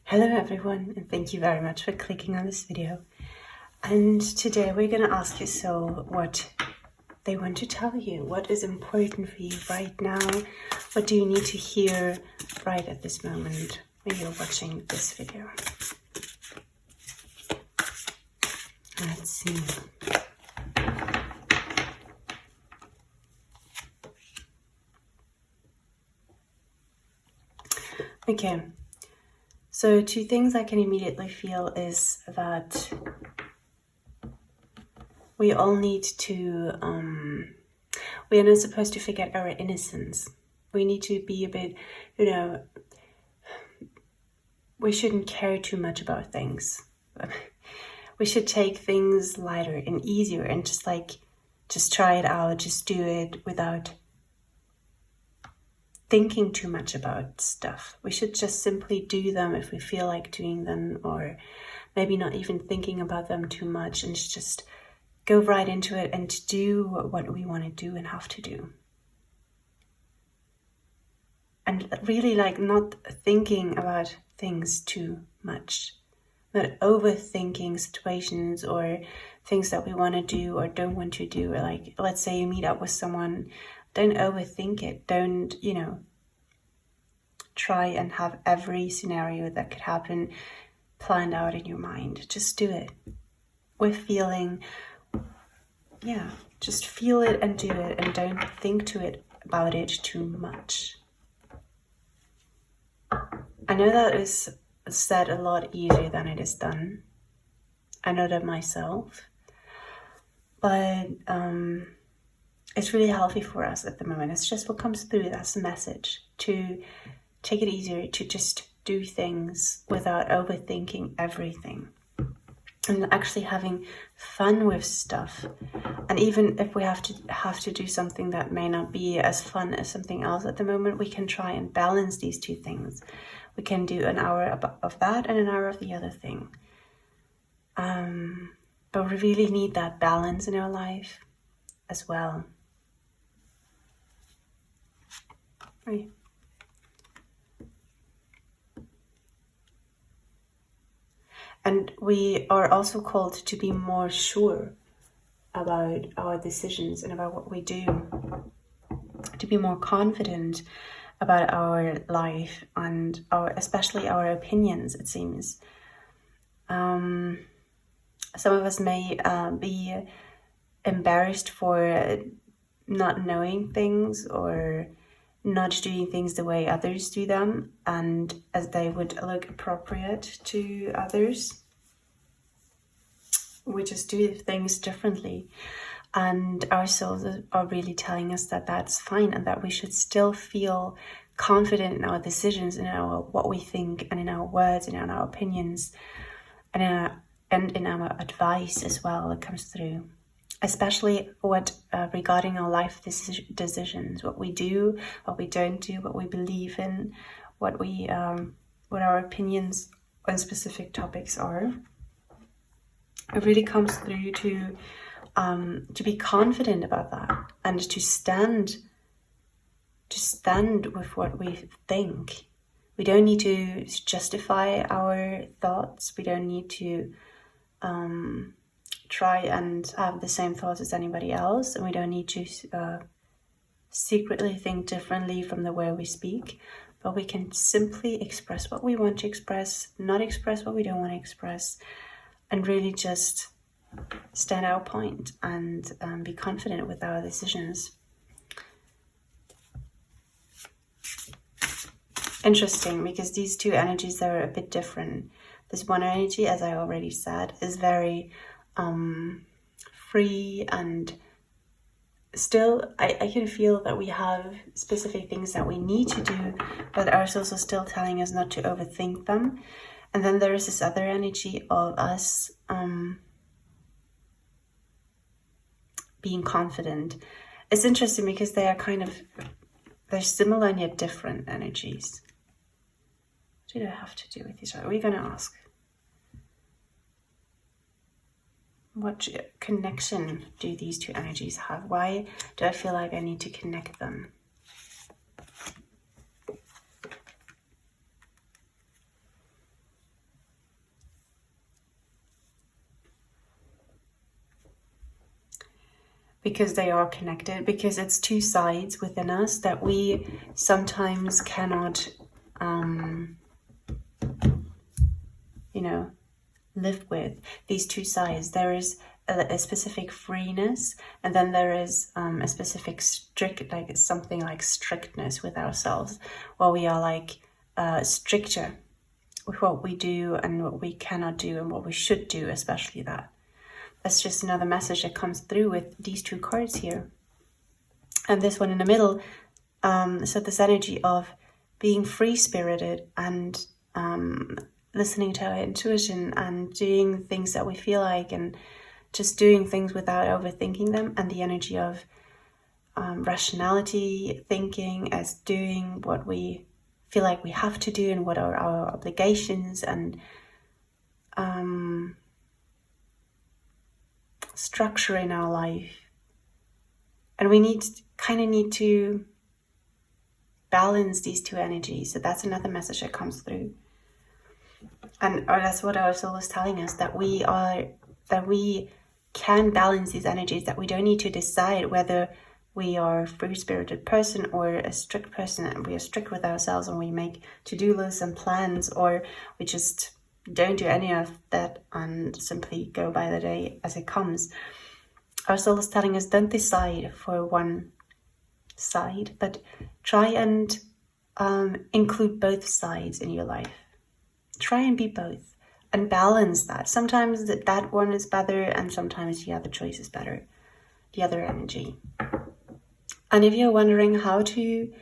Hello everyone, and thank you very much for clicking on this video. And today we're going to ask your soul what they want to tell you. What is important for you right now? What do you need to hear right at this moment when you're watching this video? Let's see. Okay. So two things I can immediately feel is that we all need to, we are not supposed to forget our innocence. We need to be a bit, we shouldn't care too much about things. We should take things lighter and easier and just try it out, just do it without thinking too much about stuff. We should just simply do them if we feel like doing them, or maybe not even thinking about them too much, and just go right into it and do what we want to do and have to do. And really not thinking about things too much, not overthinking situations or things that we want to do or don't want to do. Or let's say you meet up with someone, don't overthink it. Don't, try and have every scenario that could happen planned out in your mind. Just do it with feeling. Yeah, just feel it and do it, and don't think about it too much. I know that is said a lot easier than it is done. I know that myself. But it's really healthy for us at the moment. It's just what comes through. That's the message. To take it easier, to just do things without overthinking everything. And actually having fun with stuff. And even if we have to do something that may not be as fun as something else at the moment, we can try and balance these two things. We can do an hour of that and an hour of the other thing. But we really need that balance in our life as well. Right. And we are also called to be more sure about our decisions and about what we do, to be more confident about our life and especially our opinions, it seems. Some of us may be embarrassed for not knowing things or not doing things the way others do them, and as they would look appropriate to others. We just do things differently, and our souls are really telling us that that's fine, and that we should still feel confident in our decisions, in what we think, and in our words, and in our opinions, and in our advice as well that comes through. Especially regarding our life decisions, what we do, what we don't do, what we believe in, what our opinions on specific topics are. It really comes through to be confident about that, and to stand with what we think. We don't need to justify our thoughts. We don't need to try and have the same thoughts as anybody else, and we don't need to secretly think differently from the way we speak, but we can simply express what we want to express, not express what we don't want to express, and really just stand our point and be confident with our decisions. Interesting, because these two energies are a bit different. This one energy, as I already said, is very free, and still I can feel that we have specific things that we need to do, but are also still telling us not to overthink them. And then there is this other energy of us being confident. It's interesting because they are they're similar and yet different energies. What do they have to do with each other? We're going to ask. What connection do these two energies have? Why do I feel like I need to connect them? because they are connected, because it's two sides within us that we sometimes cannot, live with. These two sides. There is a specific freeness, and then there is a specific something like strictness with ourselves, where we are like stricter with what we do and what we cannot do and what we should do, especially that. That's just another message that comes through with these two cards here. And this one in the middle, so this energy of being free-spirited and listening to our intuition and doing things that we feel like, and just doing things without overthinking them, and the energy of rationality, thinking as doing what we feel like we have to do and what are our obligations, and structure in our life. And we need to balance these two energies. So that's another message that comes through. And that's what our soul is telling us, that we can balance these energies, that we don't need to decide whether we are a free-spirited person or a strict person, and we are strict with ourselves and we make to-do lists and plans, or we just don't do any of that and simply go by the day as it comes. Our soul is telling us, don't decide for one side, but try and include both sides in your life. Try and be both and balance that. Sometimes that one is better, and sometimes the other choice is better, the other energy. And if you're wondering how to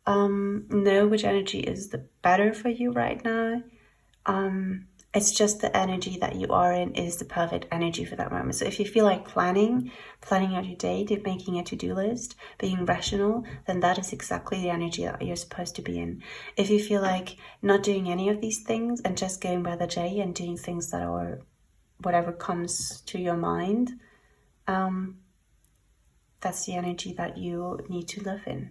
know which energy is the better for you right now, it's just the energy that you are in is the perfect energy for that moment. So if you feel like planning out your day, making a to-do list, being rational, then that is exactly the energy that you're supposed to be in. If you feel like not doing any of these things and just going by the day and doing things that are whatever comes to your mind, that's the energy that you need to live in.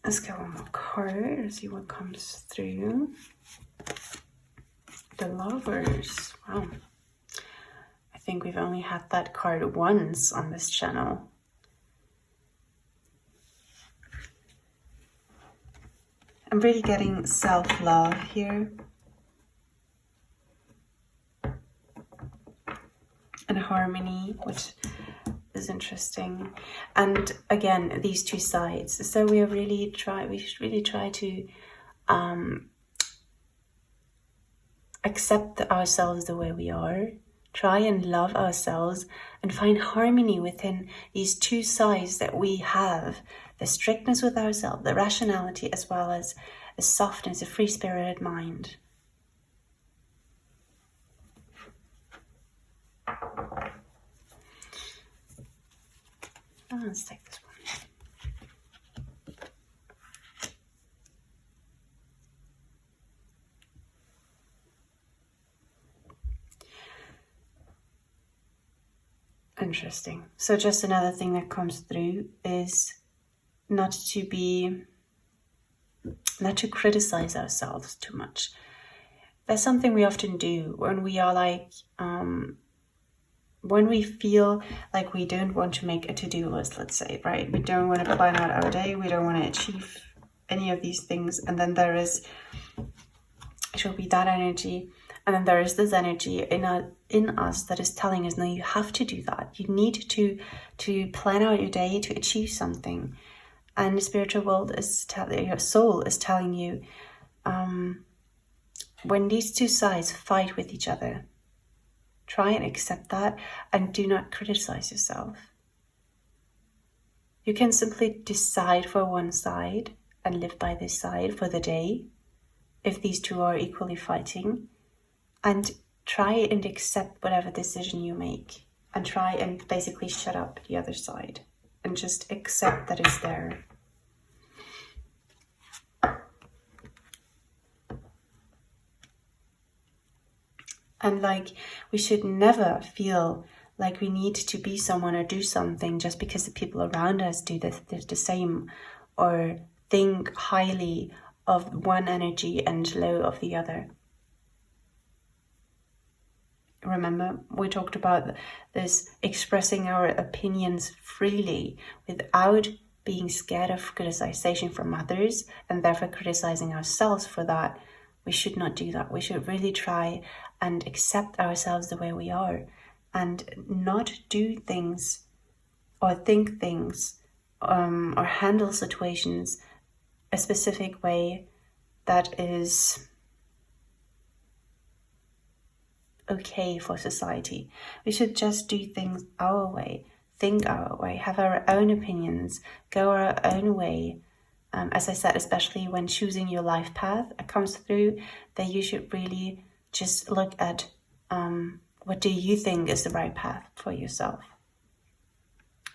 Let's go one more card and see what comes through. The Lovers. Wow. I think we've only had that card once on this channel. I'm really getting self-love here. And harmony, which is interesting. And again, these two sides. So we should really try to accept ourselves the way we are, try and love ourselves, and find harmony within these two sides that we have, the strictness with ourselves, the rationality, as well as a softness, a free-spirited mind. Let's take this one. Interesting. So just another thing that comes through is not to criticize ourselves too much. That's something we often do when we are like, when we feel like we don't want to make a to-do list, let's say, right? We don't want to plan out our day. We don't want to achieve any of these things. And then there is, it will be that energy. And then there is this energy in us that is telling us, no, you have to do that. You need to plan out your day to achieve something. And the spiritual world is your soul is telling you, when these two sides fight with each other, try and accept that and do not criticize yourself. You can simply decide for one side and live by this side for the day, if these two are equally fighting. And try and accept whatever decision you make, and try and basically shut up the other side and just accept that it's there. And like, we should never feel like we need to be someone or do something just because the people around us do the same, or think highly of one energy and low of the other. Remember, we talked about this expressing our opinions freely without being scared of criticization from others and therefore criticizing ourselves for that. We should not do that. We should really try and accept ourselves the way we are and not do things or think things or handle situations a specific way that is okay for society. We should just do things our way, think our way, have our own opinions, go our own way. As I said, especially when choosing your life path comes through, that you should really just look at what do you think is the right path for yourself.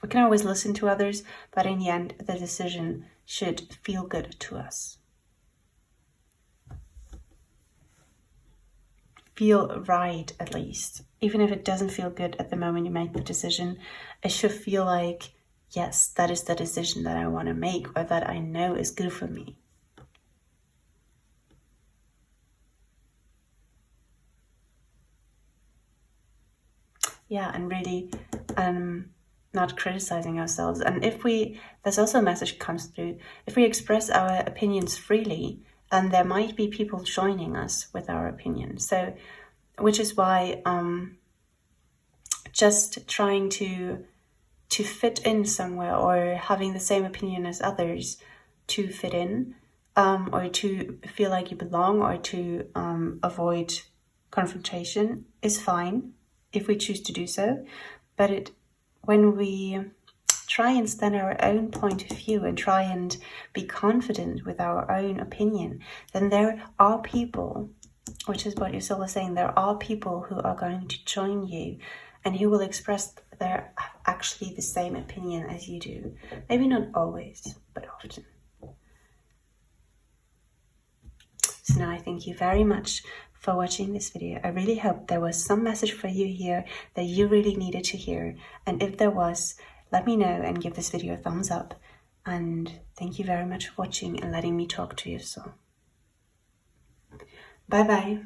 We can always listen to others, but in the end, the decision should feel good to us. Feel right, at least. Even if it doesn't feel good at the moment you make the decision, it should feel like, yes, that is the decision that I want to make or that I know is good for me. Yeah, and really not criticizing ourselves. And there's also a message comes through, if we express our opinions freely, and there might be people joining us with our opinions. So, which is why just trying to fit in somewhere or having the same opinion as others to fit in or to feel like you belong or to avoid confrontation is fine if we choose to do so. But when we try and stand our own point of view and try and be confident with our own opinion, then there are people, which is what your soul is saying, there are people who are going to join you and who will express their actually the same opinion as you do. Maybe not always, but often. So now I thank you very much for watching this video. I really hope there was some message for you here that you really needed to hear. And if there was, let me know and give this video a thumbs up. And thank you very much for watching and letting me talk to your soul. Bye bye.